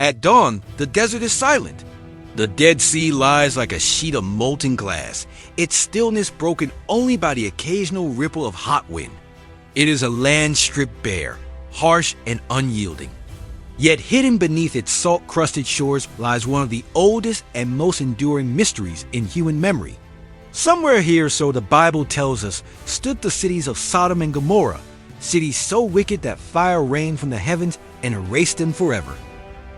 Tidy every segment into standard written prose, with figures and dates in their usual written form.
At dawn, the desert is silent. The Dead Sea lies like a sheet of molten glass, its stillness broken only by the occasional ripple of hot wind. It is a land stripped bare, harsh and unyielding. Yet hidden beneath its salt-crusted shores lies one of the oldest and most enduring mysteries in human memory. Somewhere here, so the Bible tells us, stood the cities of Sodom and Gomorrah, cities so wicked that fire rained from the heavens and erased them forever.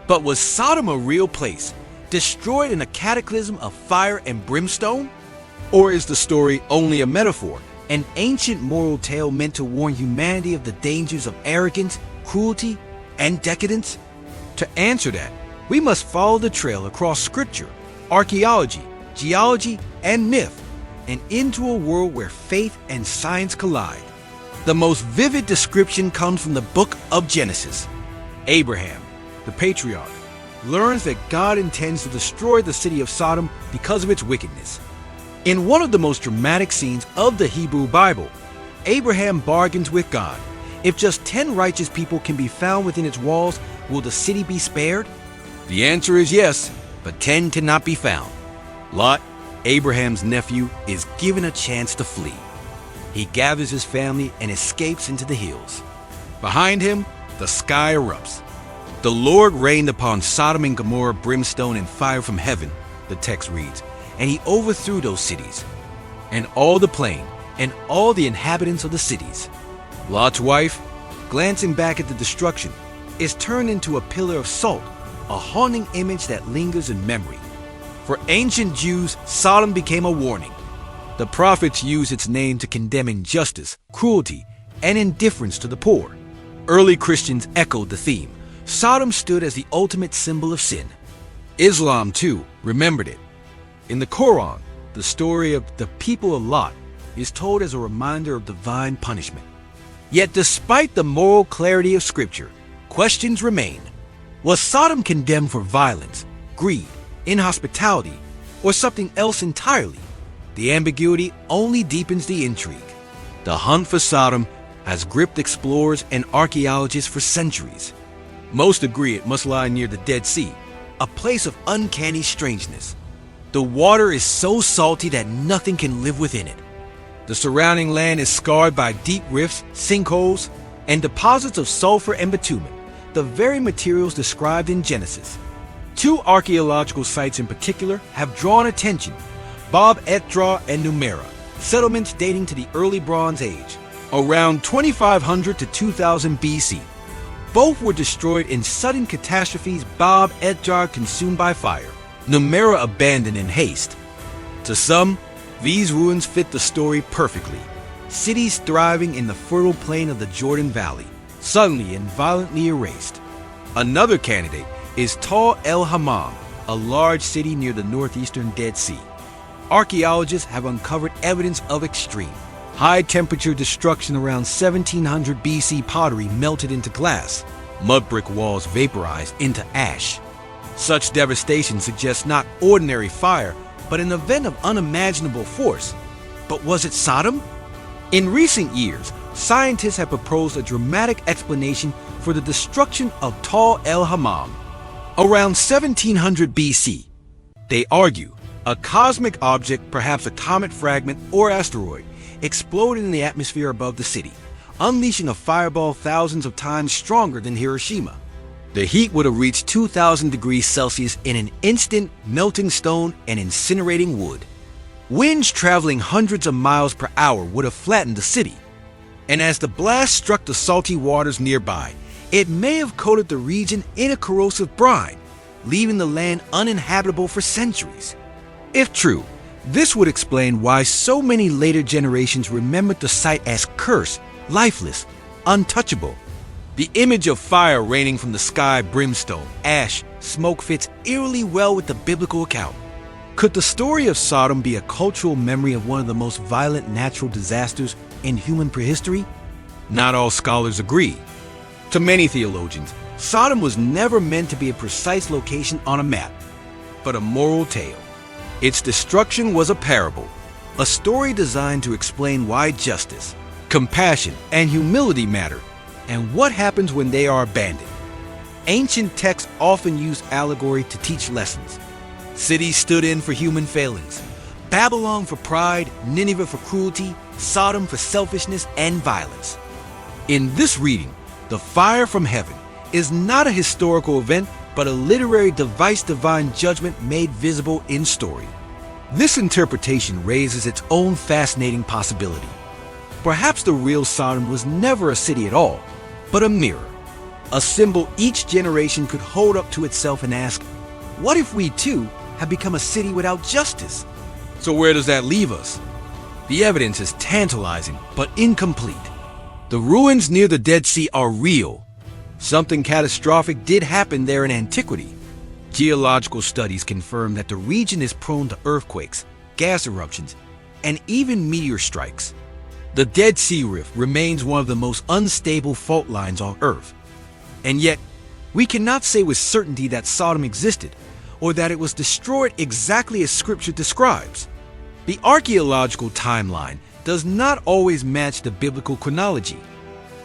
But was Sodom a real place, destroyed in a cataclysm of fire and brimstone? Or is the story only a metaphor, an ancient moral tale meant to warn humanity of the dangers of arrogance, cruelty, and decadence? To answer that, we must follow the trail across scripture, archaeology, geology, and myth, and into a world where faith and science collide. The most vivid description comes from the book of Genesis. Abraham, the patriarch, learns that God intends to destroy the city of Sodom because of its wickedness. In one of the most dramatic scenes of the Hebrew Bible, Abraham bargains with God. If just 10 righteous people can be found within its walls, will the city be spared? The answer is yes, but 10 cannot be found. Lot, Abraham's nephew, is given a chance to flee. He gathers his family and escapes into the hills. Behind him, the sky erupts. The Lord rained upon Sodom and Gomorrah brimstone and fire from heaven, the text reads, and he overthrew those cities, and all the plain, and all the inhabitants of the cities. Lot's wife, glancing back at the destruction, is turned into a pillar of salt, a haunting image that lingers in memory. For ancient Jews, Sodom became a warning. The prophets used its name to condemn injustice, cruelty, and indifference to the poor. Early Christians echoed the theme. Sodom stood as the ultimate symbol of sin. Islam, too, remembered it. In the Quran, the story of the people of Lot is told as a reminder of divine punishment. Yet despite the moral clarity of Scripture, questions remain. Was Sodom condemned for violence, greed, inhospitality, or something else entirely? The ambiguity only deepens the intrigue. The hunt for Sodom has gripped explorers and archaeologists for centuries. Most agree it must lie near the Dead Sea, a place of uncanny strangeness. The water is so salty that nothing can live within it. The surrounding land is scarred by deep rifts, sinkholes, and deposits of sulfur and bitumen, the very materials described in Genesis. Two archaeological sites in particular have drawn attention: Bab Etra and Numera, settlements dating to the early Bronze Age, around 2500 to 2000 BC. Both were destroyed in sudden catastrophes. Bab Etra consumed by fire, Numera abandoned in haste. To some, these ruins fit the story perfectly. Cities thriving in the fertile plain of the Jordan Valley, suddenly and violently erased. Another candidate is Tall El Hammam, a large city near the northeastern Dead Sea. Archaeologists have uncovered evidence of extreme, high-temperature destruction. Around 1700 BC, pottery melted into glass. Mud brick walls vaporized into ash. Such devastation suggests not ordinary fire, but an event of unimaginable force. But was it Sodom? In recent years, scientists have proposed a dramatic explanation for the destruction of Tall El Hammam. Around 1700 BC, they argue, a cosmic object, perhaps a comet fragment or asteroid, exploded in the atmosphere above the city, unleashing a fireball thousands of times stronger than Hiroshima. The heat would have reached 2000 degrees Celsius in an instant, melting stone and incinerating wood. Winds traveling hundreds of miles per hour would have flattened the city. And as the blast struck the salty waters nearby, it may have coated the region in a corrosive brine, leaving the land uninhabitable for centuries. If true, this would explain why so many later generations remembered the site as cursed, lifeless, untouchable. The image of fire raining from the sky, brimstone, ash, smoke fits eerily well with the biblical account. Could the story of Sodom be a cultural memory of one of the most violent natural disasters in human prehistory? Not all scholars agree. To many theologians, Sodom was never meant to be a precise location on a map, but a moral tale. Its destruction was a parable, a story designed to explain why justice, compassion, and humility matter, and what happens when they are abandoned. Ancient texts often used allegory to teach lessons. Cities stood in for human failings. Babylon for pride, Nineveh for cruelty, Sodom for selfishness and violence. In this reading, the fire from heaven is not a historical event, but a literary device, divine judgment made visible in story. This interpretation raises its own fascinating possibility. Perhaps the real Sodom was never a city at all, but a mirror, a symbol each generation could hold up to itself and ask, what if we too have become a city without justice? So where does that leave us? The evidence is tantalizing, but incomplete. The ruins near the Dead Sea are real. Something catastrophic did happen there in antiquity. Geological studies confirm that the region is prone to earthquakes, gas eruptions, and even meteor strikes. The Dead Sea Rift remains one of the most unstable fault lines on Earth. And yet, we cannot say with certainty that Sodom existed, or that it was destroyed exactly as Scripture describes. The archaeological timeline does not always match the biblical chronology.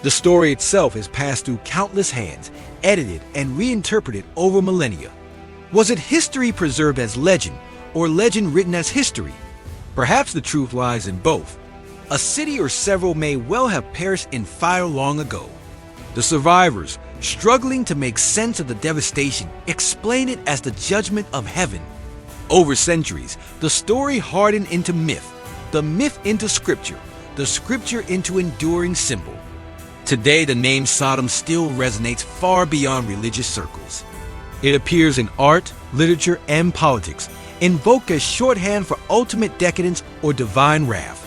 The story itself has passed through countless hands, edited and reinterpreted over millennia. Was it history preserved as legend, or legend written as history? Perhaps the truth lies in both. A city or several may well have perished in fire long ago. The survivors, struggling to make sense of the devastation, explain it as the judgment of heaven. Over centuries, the story hardened into myth, the myth into scripture, the scripture into enduring symbol. Today, the name Sodom still resonates far beyond religious circles. It appears in art, literature, and politics, invoked as shorthand for ultimate decadence or divine wrath.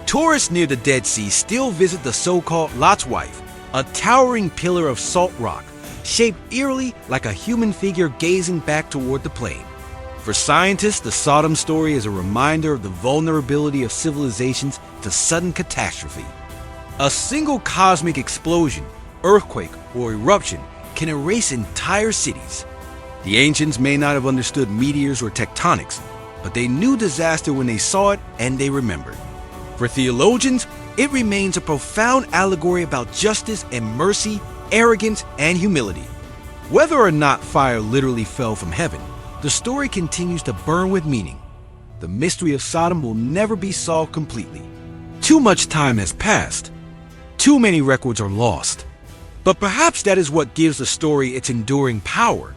Tourists near the Dead Sea still visit the so-called Lot's Wife, a towering pillar of salt rock, shaped eerily like a human figure gazing back toward the plain. For scientists, the Sodom story is a reminder of the vulnerability of civilizations to sudden catastrophe. A single cosmic explosion, earthquake, or eruption can erase entire cities. The ancients may not have understood meteors or tectonics, but they knew disaster when they saw it and they remembered. For theologians, it remains a profound allegory about justice and mercy, arrogance and humility. Whether or not fire literally fell from heaven, the story continues to burn with meaning. The mystery of Sodom will never be solved completely. Too much time has passed. Too many records are lost. But perhaps that is what gives the story its enduring power.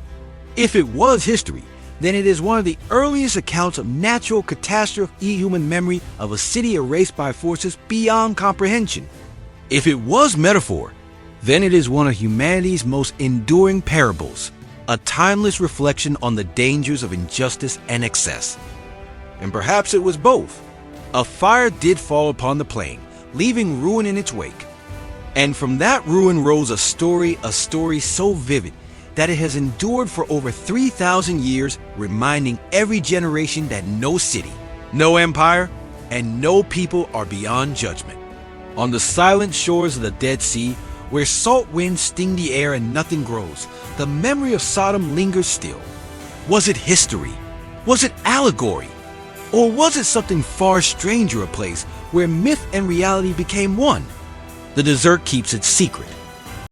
If it was history, then it is one of the earliest accounts of natural catastrophe human memory of a city erased by forces beyond comprehension. If it was metaphor, then it is one of humanity's most enduring parables, a timeless reflection on the dangers of injustice and excess. And perhaps it was both. A fire did fall upon the plain, leaving ruin in its wake. And from that ruin rose a story so vivid that it has endured for over 3,000 years, reminding every generation that no city, no empire, and no people are beyond judgment. On the silent shores of the Dead Sea, where salt winds sting the air and nothing grows, the memory of Sodom lingers still. Was it history? Was it allegory? Or was it something far stranger, a place where myth and reality became one? The desert keeps its secret.